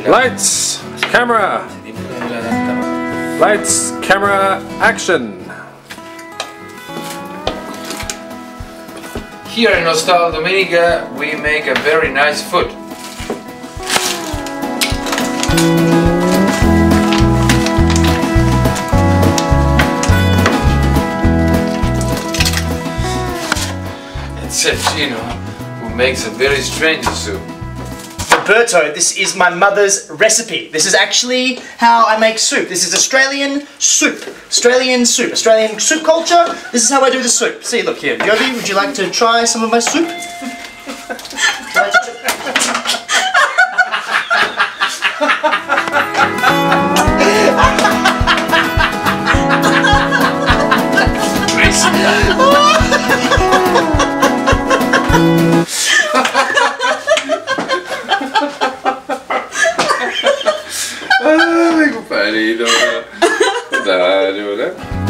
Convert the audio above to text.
Lights, camera. Lights, camera, action. Here in Hostel Dominica we make a very nice food. It's Chino who makes a very strange soup. Roberto, this is my mother's recipe. This is actually how I make soup. This is Australian soup. Australian soup. Australian soup culture. This is how I do the soup. See, look here. Yobi, would you like to try some of my soup? Ai, compadrito. Dai,